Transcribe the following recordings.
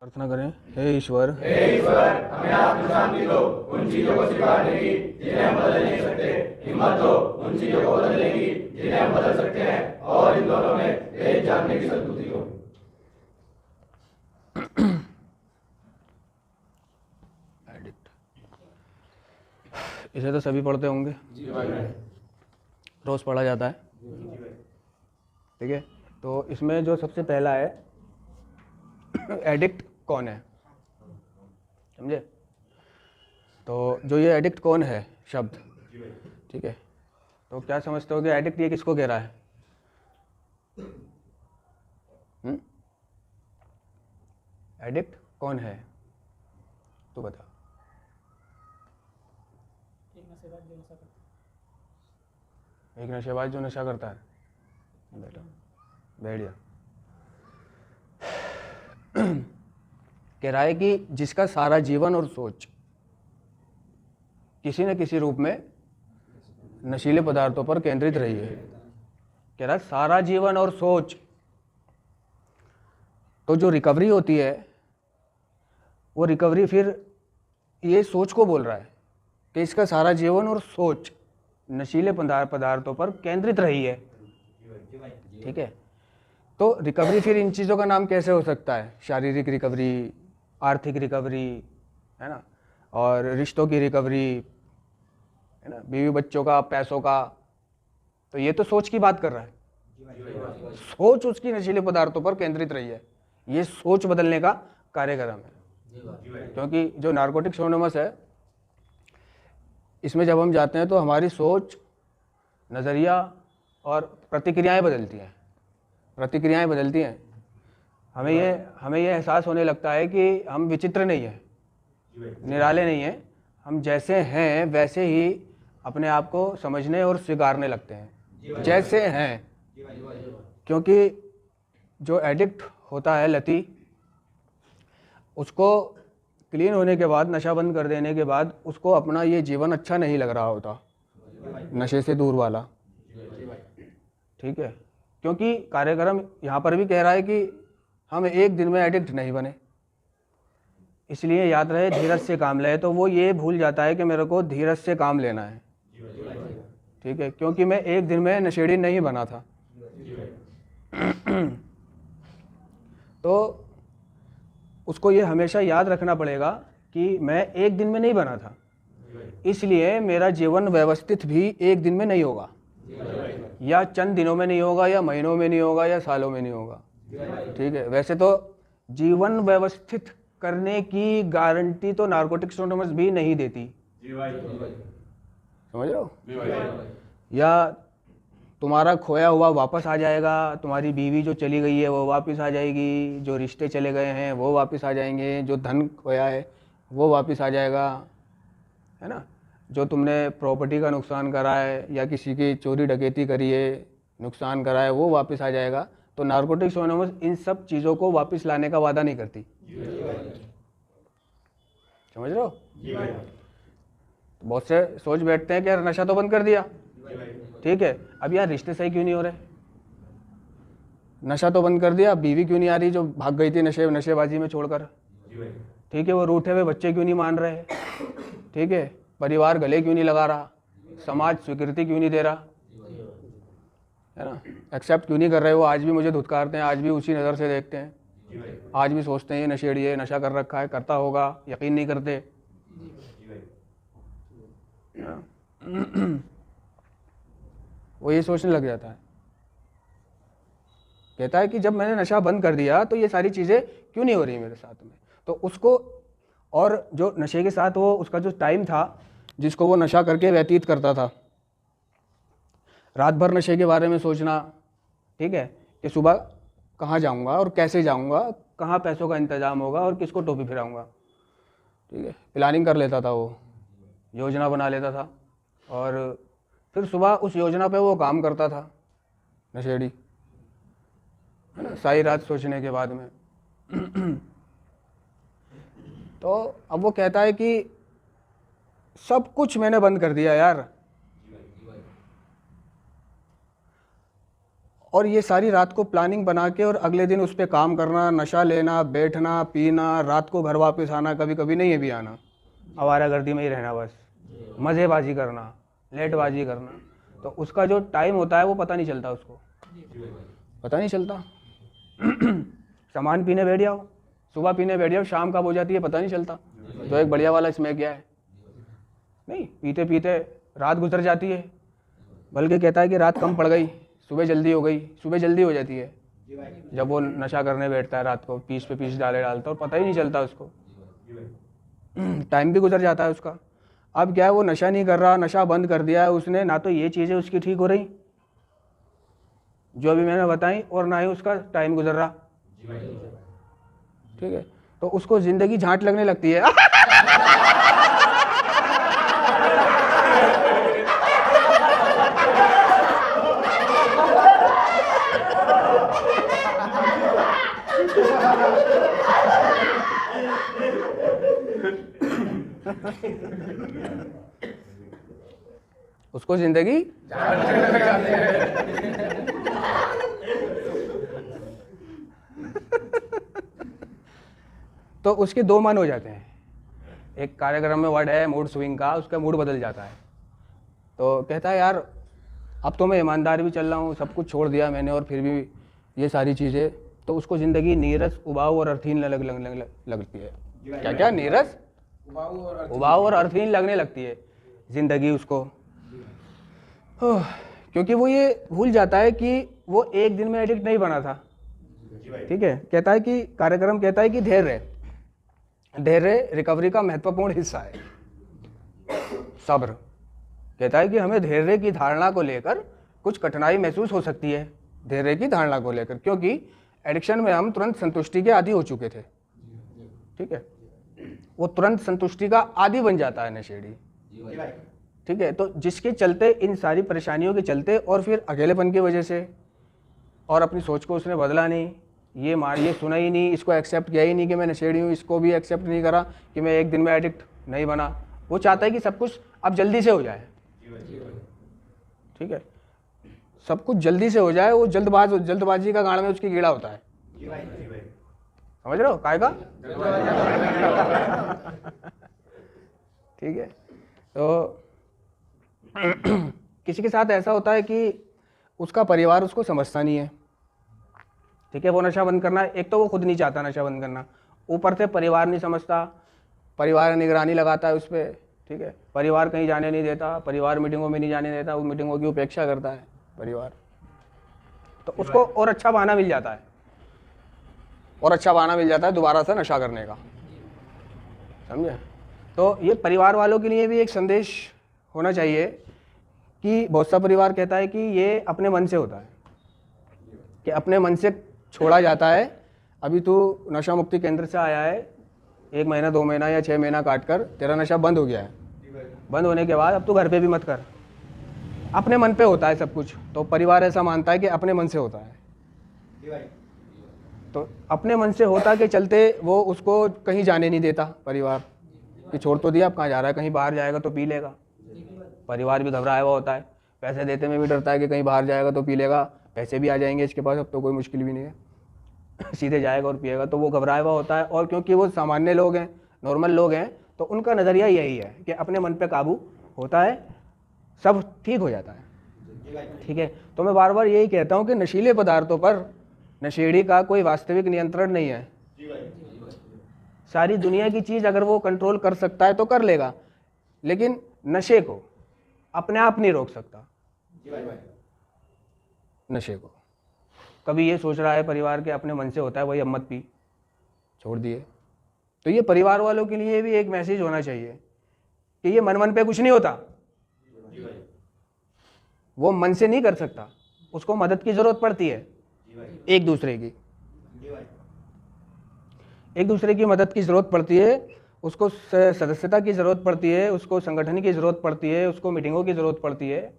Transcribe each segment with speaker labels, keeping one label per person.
Speaker 1: प्रार्थना करें। हे ईश्वर,
Speaker 2: हमें आत्म शांति दो, उन चीजों को स्वीकारने की जिन्हें हम बदल नहीं सकते, हिम्मत दो उन चीजों को बदलने की जिन्हें हम बदल सकते हैं, और इन दोनों में भेद जानने की सद्बुद्धि दो।
Speaker 1: एडिक्ट, इसे तो सभी पढ़ते होंगे, रोज पढ़ा जाता है, ठीक है। तो इसमें जो सबसे पहला है, एडिक्ट कौन है, समझे। तो जो ये एडिक्ट कौन है शब्द, ठीक है, तो क्या समझते हो कि एडिक्ट ये किसको कह रहा है? एडिक्ट कौन है, तू बता। एक नशेबाज जो नशा करता है, बेटा बैठ जा। कह रहा है कि जिसका सारा जीवन और सोच किसी न किसी रूप में नशीले पदार्थों पर केंद्रित रही है। कह रहा है सारा जीवन और सोच, तो जो रिकवरी होती है वो रिकवरी फिर ये सोच को बोल रहा है कि इसका सारा जीवन और सोच नशीले पदार्थों पर केंद्रित रही है, ठीक है। तो रिकवरी फिर इन चीज़ों का नाम कैसे हो सकता है? शारीरिक रिकवरी, आर्थिक रिकवरी, है ना, और रिश्तों की रिकवरी, है ना, बीवी बच्चों का, पैसों का। तो ये तो सोच की बात कर रहा है, सोच उसकी नशीले पदार्थों पर केंद्रित रही है, ये सोच बदलने का कार्यक्रम है। क्योंकि जो नारकोटिक्स एनोनिमस है, इसमें जब हम जाते हैं तो हमारी सोच, नज़रिया और प्रतिक्रियाएं बदलती हैं, हमें ये एहसास होने लगता है कि हम विचित्र नहीं हैं, निराले नहीं हैं, हम जैसे हैं वैसे ही अपने आप को समझने और स्वीकारने लगते हैं, जैसे हैं। क्योंकि जो एडिक्ट होता है, लती, उसको क्लीन होने के बाद, नशा बंद कर देने के बाद, उसको अपना ये जीवन अच्छा नहीं लग रहा होता, नशे से दूर वाला, ठीक है। क्योंकि कार्यक्रम यहाँ पर भी कह रहा है कि हम एक दिन में एडिक्ट नहीं बने, इसलिए याद रहे धीरज से काम ले। तो वो ये भूल जाता है कि मेरे को धीरज से काम लेना है, ठीक है, क्योंकि मैं एक दिन में नशेड़ी नहीं बना था। तो उसको ये हमेशा याद रखना पड़ेगा कि मैं एक दिन में नहीं बना था, इसलिए मेरा जीवन व्यवस्थित भी एक दिन में नहीं होगा, या चंद दिनों में नहीं होगा, या महीनों में नहीं होगा, या सालों में नहीं होगा, ठीक है। वैसे तो जीवन व्यवस्थित करने की गारंटी तो नारकोटिक्स एनोनिमस भी नहीं देती, समझ रहे हो। या तुम्हारा खोया हुआ वापस आ जाएगा, तुम्हारी बीवी जो चली गई है वो वापस आ जाएगी, जो रिश्ते चले गए हैं वो वापस आ जाएंगे, जो धन खोया है वो वापस आ जाएगा, है ना, जो तुमने प्रॉपर्टी का नुकसान करा है या किसी की चोरी डकैती करी है, नुकसान करा है, वो वापस आ जाएगा। तो नारकोटिक्स एनोनिमस इन सब चीज़ों को वापस लाने का वादा नहीं करती, समझ रहे हो। बहुत से सोच बैठते हैं कि यार नशा तो बंद कर दिया, ठीक है, अब यार रिश्ते सही क्यों नहीं हो रहे? नशा तो बंद कर दिया, बीवी क्यों नहीं आ रही जो भाग गई थी नशेबाजी में छोड़कर, ठीक है, वो रूठे हुए बच्चे क्यों नहीं मान रहे, ठीक है, परिवार गले क्यों नहीं लगा रहा, समाज स्वीकृति क्यों नहीं दे रहा, है ना, एक्सेप्ट क्यों नहीं कर रहे? वो आज भी मुझे धुतकारते हैं, आज भी उसी नज़र से देखते हैं, आज भी सोचते हैं ये नशेड़ी है, नशा कर रखा है, करता होगा, यकीन नहीं करते। वो ये सोचने लग जाता है, कहता है कि जब मैंने नशा बंद कर दिया तो ये सारी चीज़ें क्यों नहीं हो रही मेरे साथ में। तो उसको, और जो नशे के साथ वो उसका जो टाइम था जिसको वो नशा करके व्यतीत करता था, रात भर नशे के बारे में सोचना, ठीक है, कि सुबह कहाँ जाऊँगा और कैसे जाऊँगा, कहाँ पैसों का इंतज़ाम होगा और किसको टोपी फिराऊँगा, ठीक है, प्लानिंग कर लेता था, वो योजना बना लेता था, और फिर सुबह उस योजना पे वो काम करता था, नशेड़ी, है ना, सारी रात सोचने के बाद में। तो अब वो कहता है कि सब कुछ मैंने बंद कर दिया यार, और ये सारी रात को प्लानिंग बना के और अगले दिन उस पर काम करना, नशा लेना, बैठना, पीना, रात को घर वापस आना, कभी कभी नहीं है भी आना, आवारागर्दी में ही रहना, बस मज़ेबाजी करना, लेटबाजी करना। तो उसका जो टाइम होता है वो पता नहीं चलता, उसको पता नहीं चलता। सामान पीने बैठ जाओ, सुबह पीने बैठ जाओ, शाम कब हो जाती है पता नहीं चलता। तो एक बढ़िया वाला इसमें क्या है, नहीं पीते पीते रात गुजर जाती है, बल्कि कहता है कि रात कम पड़ गई, सुबह जल्दी हो गई, सुबह जल्दी हो जाती है जब वो नशा करने बैठता है रात को, पीस पे पीस डालता और पता ही नहीं चलता उसको, टाइम भी गुजर जाता है उसका। अब क्या है, वो नशा नहीं कर रहा, नशा बंद कर दिया है उसने, ना तो ये चीज़ें उसकी ठीक हो रही जो अभी मैंने बताई, और ना ही उसका टाइम गुजर रहा, ठीक है। तो उसको ज़िंदगी झांट लगने लगती है। उसको जिंदगी तो उसके दो मन हो जाते हैं। एक कार्यक्रम में वर्ड है मूड स्विंग का, उसका मूड बदल जाता है। तो कहता है यार अब तो मैं ईमानदार भी चल रहा हूँ, सब कुछ छोड़ दिया मैंने और फिर भी ये सारी चीज़ें, तो उसको ज़िंदगी नीरस, उबाऊ और अर्थहीन लगती है। क्या क्या नीरस, उबाऊ और अर्थहीन लगने लगती है ज़िंदगी उसको, क्योंकि वो ये भूल जाता है कि वो एक दिन में एडिक्ट नहीं बना था, ठीक है। कहता है कि कार्यक्रम कहता है कि धैर्य रिकवरी का महत्वपूर्ण हिस्सा है, सब्र। कहता है कि हमें धैर्य की धारणा को लेकर कुछ कठिनाई महसूस हो सकती है, धैर्य की धारणा को लेकर, क्योंकि एडिक्शन में हम तुरंत संतुष्टि के आदी हो चुके थे, ठीक है। वो तुरंत संतुष्टि का आदी बन जाता है नशेड़ी, ठीक है। तो जिसके चलते, इन सारी परेशानियों के चलते, और फिर अकेलेपन की वजह से, और अपनी सोच को उसने बदला नहीं, ये सुना ही नहीं, इसको एक्सेप्ट किया ही नहीं कि मैं नशेड़ी हूँ, इसको भी एक्सेप्ट नहीं करा कि मैं एक दिन में एडिक्ट नहीं बना। वो चाहता है कि सब कुछ अब जल्दी से हो जाए, ठीक है, सब कुछ जल्दी से हो जाए। वो जल्दबाजी का गाड़ में उसकी कीड़ा होता है, समझ रहे हो काय का। ठीक है। तो किसी के साथ ऐसा होता है कि उसका परिवार उसको समझता नहीं है, ठीक है। वो नशा बंद करना, एक तो वो खुद नहीं चाहता नशा बंद करना, ऊपर से परिवार नहीं समझता, परिवार निगरानी लगाता है उस पर, ठीक है। परिवार कहीं जाने नहीं देता, परिवार मीटिंगों में नहीं जाने देता, वो मीटिंगों की उपेक्षा करता है परिवार। तो उसको और अच्छा बहाना मिल जाता है, और अच्छा बहाना मिल जाता है दोबारा से नशा करने का, समझे। तो ये परिवार वालों के लिए भी एक संदेश होना चाहिए कि बहुत सा परिवार कहता है कि ये अपने मन से होता है, कि अपने मन से छोड़ा जाता है। अभी तू नशा मुक्ति केंद्र से आया है, 1 महीना 2 महीना या 6 महीना काट कर तेरा नशा बंद हो गया है, बंद होने के बाद अब तू घर पे भी मत कर, अपने मन पे होता है सब कुछ। तो परिवार ऐसा मानता है कि अपने मन से होता है, तो अपने मन से होता के चलते वो उसको कहीं जाने नहीं देता परिवार, कि छोड़ तो दिया अब कहाँ जा रहा है, कहीं बाहर जाएगा तो पी लेगा। परिवार भी घबराया हुआ होता है, पैसे देते में भी डरता है कि कहीं बाहर जाएगा तो पी लेगा, पैसे भी आ जाएंगे इसके पास, अब तो कोई मुश्किल भी नहीं है, सीधे जाएगा और पिएगा। तो वो घबराया हुआ होता है, और क्योंकि वो सामान्य लोग हैं, नॉर्मल लोग हैं, तो उनका नज़रिया यही है कि अपने मन पे काबू होता है, सब ठीक हो जाता है, ठीक है। तो मैं बार बार यही कहता हूँ कि नशीले पदार्थों पर नशेड़ी का कोई वास्तविक नियंत्रण नहीं है। सारी दुनिया की चीज़ अगर वो कंट्रोल कर सकता है तो कर लेगा, लेकिन नशे को अपने आप नहीं रोक सकता। नशे को कभी ये सोच रहा है परिवार के अपने मन से होता है, वही अब मत पी, छोड़ दिए। तो ये परिवार वालों के लिए भी एक मैसेज होना चाहिए कि ये मन पे कुछ नहीं होता, वो मन से नहीं कर सकता, उसको मदद की जरूरत पड़ती है, एक दूसरे की मदद की ज़रूरत पड़ती है, उसको सदस्यता की ज़रूरत पड़ती है, उसको संगठन की ज़रूरत पड़ती है, उसको मीटिंगों की ज़रूरत पड़ती है,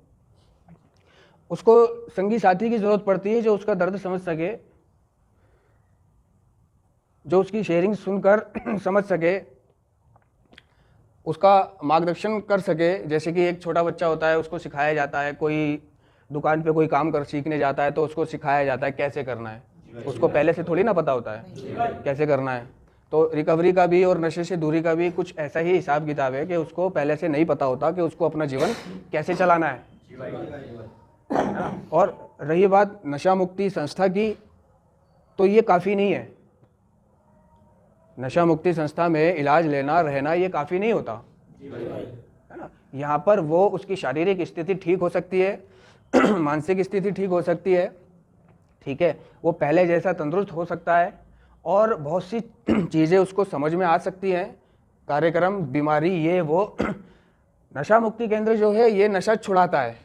Speaker 1: उसको संगी साथी की ज़रूरत पड़ती है जो उसका दर्द समझ सके, जो उसकी शेयरिंग सुनकर समझ सके, उसका मार्गदर्शन कर सके। जैसे कि एक छोटा बच्चा होता है, उसको सिखाया जाता है, कोई दुकान पे कोई काम कर सीखने जाता है तो उसको सिखाया जाता है कैसे करना है, उसको पहले से थोड़ी ना पता होता है कैसे करना है। तो रिकवरी का भी और नशे से दूरी का भी कुछ ऐसा ही हिसाब किताब है कि उसको पहले से नहीं पता होता कि उसको अपना जीवन कैसे चलाना है ना? और रही बात नशा मुक्ति संस्था की, तो ये काफ़ी नहीं है। नशा मुक्ति संस्था में इलाज लेना रहना ये काफ़ी नहीं होता है ना। यहाँ पर वो उसकी शारीरिक स्थिति ठीक हो सकती है मानसिक स्थिति ठीक हो सकती है, ठीक है, वो पहले जैसा तंदुरुस्त हो सकता है और बहुत सी चीज़ें उसको समझ में आ सकती हैं, कार्यक्रम, बीमारी, ये वो। नशा मुक्ति केंद्र जो है ये नशा छुड़ाता है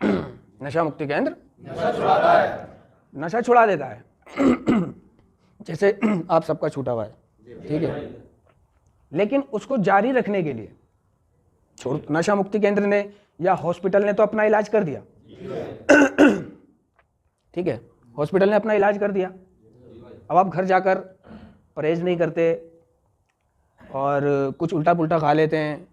Speaker 1: नशा मुक्ति केंद्र
Speaker 2: नशा छुड़ाता है,
Speaker 1: नशा छुड़ा देता है जैसे आप सबका छूटा हुआ है, ठीक है, लेकिन उसको जारी रखने के लिए नशा मुक्ति केंद्र ने या हॉस्पिटल ने तो अपना इलाज कर दिया, ठीक है, हॉस्पिटल ने अपना इलाज कर दिया। अब आप घर जाकर परहेज नहीं करते और कुछ उल्टा पुल्टा खा लेते हैं,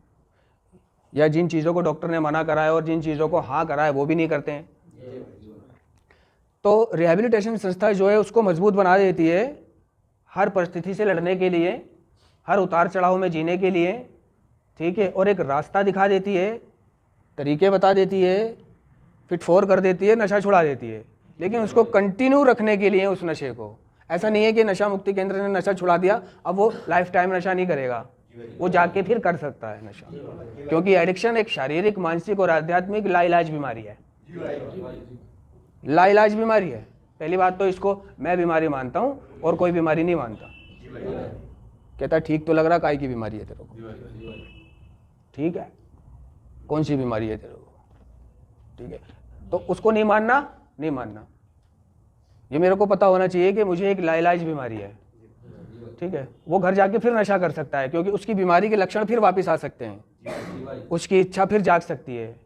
Speaker 1: या जिन चीज़ों को डॉक्टर ने मना करा है और जिन चीज़ों को हाँ करा है वो भी नहीं करते हैं, तो रिहैबिलिटेशन संस्था जो है उसको मजबूत बना देती है हर परिस्थिति से लड़ने के लिए, हर उतार चढ़ाव में जीने के लिए, ठीक है, और एक रास्ता दिखा देती है, तरीके बता देती है, फिट फोर कर देती है, नशा छुड़ा देती है। लेकिन उसको कंटिन्यू रखने के लिए उस नशे को, ऐसा नहीं है कि नशा मुक्ति केंद्र ने नशा छुड़ा दिया अब वो लाइफ टाइम नशा नहीं करेगा, वो जाके फिर कर सकता है नशा, क्योंकि एडिक्शन एक शारीरिक, मानसिक और आध्यात्मिक लाइलाज बीमारी है, लाइलाज बीमारी है। पहली बात तो इसको मैं बीमारी मानता हूँ और कोई बीमारी नहीं मानता, कहता ठीक तो लग रहा, काय की बीमारी है तेरे को, ठीक है, कौन सी बीमारी है तेरे को, ठीक है, तो उसको नहीं मानना, नहीं मानना, ये मेरे को पता होना चाहिए कि मुझे एक लाइलाज बीमारी है, ठीक है, वो घर जाके फिर नशा कर सकता है क्योंकि उसकी बीमारी के लक्षण फिर वापस आ सकते हैं, उसकी इच्छा फिर जाग सकती है,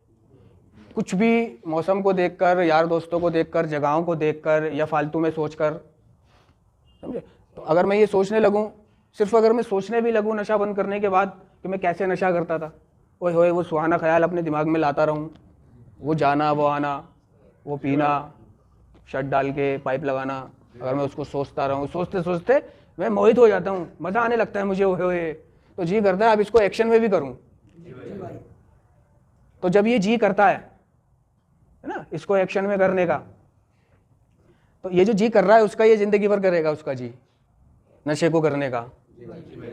Speaker 1: कुछ भी मौसम को देखकर, यार दोस्तों को देखकर, जगहों को देखकर या फालतू में सोचकर, समझे। तो अगर मैं ये सोचने लगूं, सिर्फ अगर मैं सोचने भी लगूं नशा बंद करने के बाद कि मैं कैसे नशा करता था, ओए होए वो सुहाना ख्याल अपने दिमाग में लाता रहूं, वो जाना, वो आना, वो पीना, शर्ट डाल के पाइप लगाना, अगर मैं उसको सोचता रहूं, सोचते सोचते मैं मोहित हो जाता हूं, मज़ा आने लगता है मुझे, ओए होए, तो जी करता है अब इसको एक्शन में भी करूं। तो जब ये जी करता है ना इसको एक्शन में करने का, तो ये जो जी कर रहा है उसका ये जिंदगी भर करेगा, उसका जी नशे को करने का।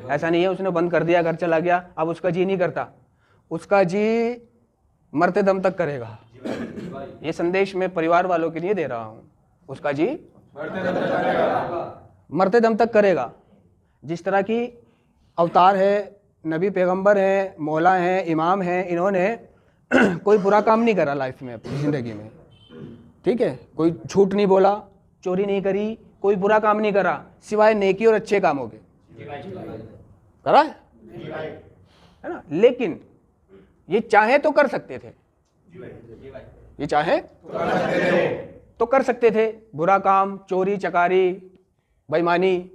Speaker 1: ऐसा नहीं है उसने बंद कर दिया, घर चला गया, अब उसका जी नहीं करता, उसका जी मरते दम तक करेगा। ये संदेश मैं परिवार वालों के लिए दे रहा हूं, उसका जी मरते दम तक करेगा। जिस तरह की अवतार है, नबी पैगंबर हैं, मौला हैं, इमाम हैं, इन्होंने कोई बुरा काम नहीं करा लाइफ में, अपनी ज़िंदगी में, ठीक है, कोई झूठ नहीं बोला, चोरी नहीं करी, कोई बुरा काम नहीं करा सिवाय नेकी और अच्छे कामों के, करा है ना। लेकिन ये चाहे तो कर सकते थे, ये चाहे तो कर सकते थे बुरा काम, चोरी चकारी बेईमानी,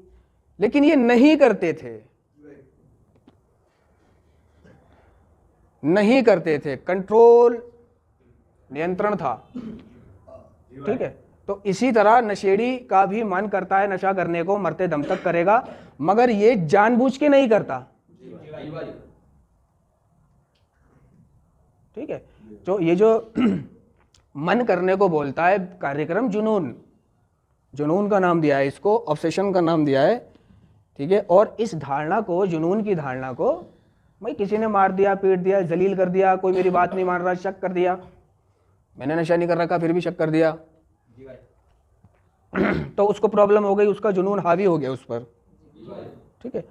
Speaker 1: लेकिन ये नहीं करते थे, नहीं करते थे, कंट्रोल, नियंत्रण था, ठीक है। तो इसी तरह नशेड़ी का भी मन करता है नशा करने को, मरते दम तक करेगा, मगर ये जानबूझ के नहीं करता, ठीक है। तो ये जो मन करने को बोलता है कार्यक्रम, जुनून, जुनून का नाम दिया है इसको, ऑब्सेशन का नाम दिया है, ठीक है। और इस धारणा को, जुनून की धारणा को, भाई किसी ने मार दिया, पीट दिया, जलील कर दिया, कोई मेरी बात नहीं मान रहा, शक कर दिया, मैंने नशा नहीं कर रखा फिर भी शक कर दिया, तो उसको प्रॉब्लम हो गई, उसका जुनून हावी हो गया उस पर, ठीक है।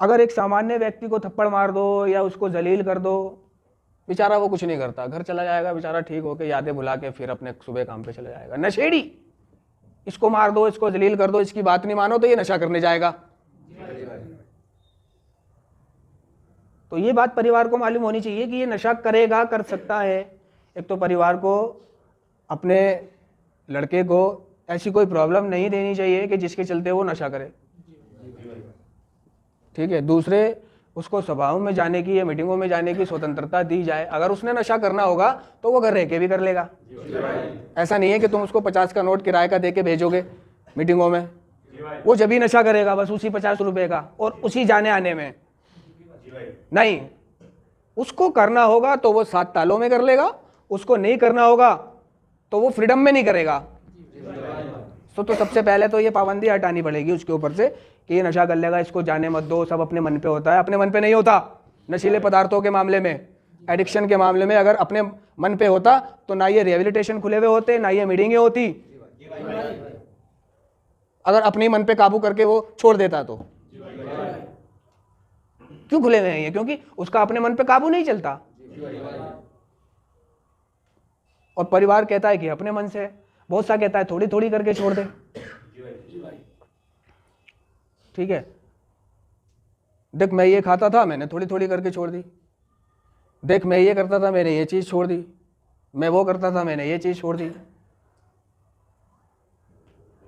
Speaker 1: अगर एक सामान्य व्यक्ति को थप्पड़ मार दो या उसको जलील कर दो, बेचारा वो कुछ नहीं करता, घर चला जाएगा बेचारा, ठीक होके यादें भुला के फिर अपने सुबह काम पे चला जाएगा। नशेड़ी, इसको मार दो, इसको जलील कर दो, इसकी बात नहीं मानो तो ये नशा करने जाएगा। तो ये बात परिवार को मालूम होनी चाहिए कि ये नशा करेगा, कर सकता है। एक तो परिवार को, अपने लड़के को ऐसी कोई प्रॉब्लम नहीं देनी चाहिए कि जिसके चलते वो नशा करे, ठीक है। दूसरे, उसको सभाओं में जाने की या मीटिंगों में जाने की स्वतंत्रता दी जाए। अगर उसने नशा करना होगा तो वो घर रह के भी कर लेगा। ऐसा नहीं है कि तुम उसको 50 का नोट किराए का दे के भेजोगे मीटिंगों में, वो जब भी नशा करेगा बस उसी 50 रुपए का और उसी जाने आने में। नहीं, उसको करना होगा तो वो 7 तालों में कर लेगा, उसको नहीं करना होगा तो वो फ्रीडम में नहीं करेगा। तो सबसे पहले तो ये पाबंदी हटानी पड़ेगी उसके ऊपर से कि ये नशा कर लेगा, इसको जाने मत दो। सब अपने मन पे होता है, अपने मन पे नहीं होता। नशीले पदार्थों के मामले में, एडिक्शन के मामले में अगर अपने मन पे होता तो ना ये रिहेबिलिटेशन खुले हुए होते, ना ये मीटिंगें होती। अगर अपने मन पे काबू करके वो छोड़ देता तो क्यों खुले हुए हैं ये? क्योंकि उसका अपने मन पे काबू नहीं चलता और परिवार कहता है कि अपने मन से। बहुत सा कहता है थोड़ी थोड़ी करके छोड़ दे। ठीक है, देख मैं ये खाता था, मैंने थोड़ी थोड़ी करके छोड़ दी। देख मैं ये करता था, मैंने ये चीज छोड़ दी। मैं वो करता था, मैंने ये चीज छोड़ दी।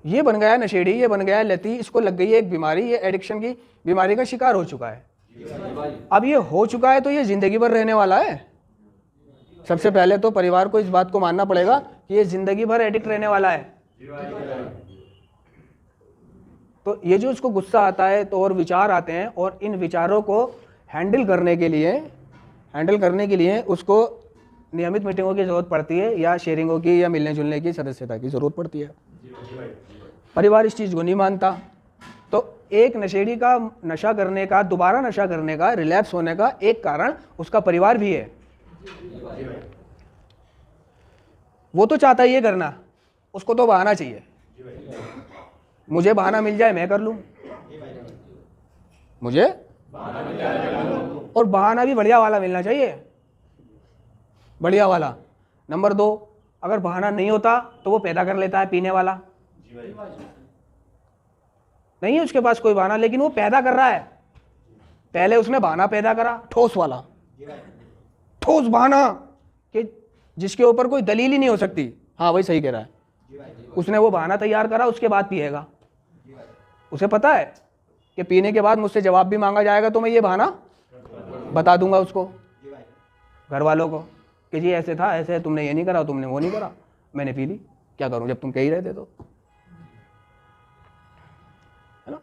Speaker 1: ये बन गया नशेड़ी, ये बन गया लती, इसको लग गई है एक बीमारी, ये एडिक्शन की बीमारी का शिकार हो चुका है। अब ये हो चुका है तो ये जिंदगी भर रहने वाला है। सबसे पहले तो परिवार को इस बात को मानना पड़ेगा कि ये जिंदगी भर एडिक्ट रहने वाला है। तो ये जो इसको गुस्सा आता है तो और विचार आते हैं, और इन विचारों को हैंडल करने के लिए उसको नियमित मीटिंगों की जरूरत पड़ती है, या शेयरिंगों की, या मिलने जुलने की, सदस्यता की जरूरत पड़ती है। परिवार इस चीज को नहीं मानता। तो एक नशेड़ी का नशा करने का, दोबारा नशा करने का, रिलैप्स होने का एक कारण उसका परिवार भी है। वो तो चाहता ही है करना, उसको तो बहाना चाहिए। मुझे बहाना मिल जाए मैं कर लूं, मुझे और बहाना भी बढ़िया वाला मिलना चाहिए, बढ़िया वाला। नंबर 2, अगर बहाना नहीं होता तो वो पैदा कर लेता है पीने वाला। नहीं है उसके पास कोई बहाना, लेकिन वो पैदा कर रहा है। पहले उसने बहाना पैदा करा, ठोस वाला, ठोस बहाना कि जिसके ऊपर कोई दलील ही नहीं हो सकती। हाँ वही सही कह रहा है। उसने वो बहाना तैयार करा, उसके बाद पिएगा। उसे पता है कि पीने के बाद मुझसे जवाब भी मांगा जाएगा तो मैं ये बहाना बता दूंगा उसको, घर वालों को, कि जी ऐसे था, ऐसे तुमने ये नहीं करा, तुमने वो नहीं करा, मैंने पी ली, क्या करूं जब तुम कह ही रहे थे तो, है ना।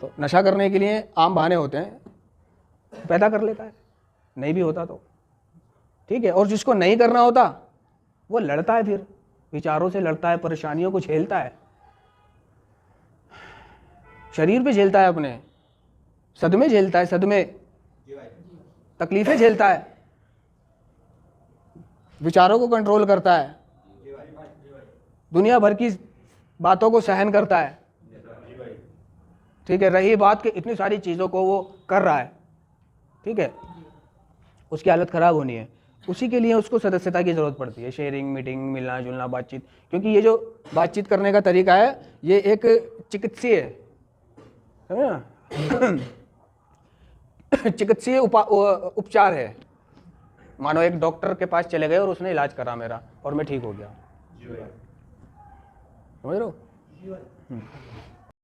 Speaker 1: तो नशा करने के लिए आम बहाने होते हैं, पैदा कर लेता है, नहीं भी होता तो ठीक है। और जिसको नहीं करना होता वो लड़ता है, फिर विचारों से लड़ता है, परेशानियों को झेलता है, शरीर पे झेलता है, अपने सदमे झेलता है, सदमे, तकलीफें झेलता है, विचारों को कंट्रोल करता है, दुनिया भर की बातों को सहन करता है। ठीक है, रही बात कि इतनी सारी चीज़ों को वो कर रहा है, ठीक है, उसकी हालत खराब होनी है। उसी के लिए उसको सदस्यता की ज़रूरत पड़ती है, शेयरिंग, मीटिंग, मिलना जुलना, बातचीत। क्योंकि ये जो बातचीत करने का तरीका है ये एक चिकित्सीय है ना चिकित्सीय उपचार है। मानो एक डॉक्टर के पास चले गए और उसने इलाज करा मेरा और मैं ठीक हो गया, समझ रहे हो।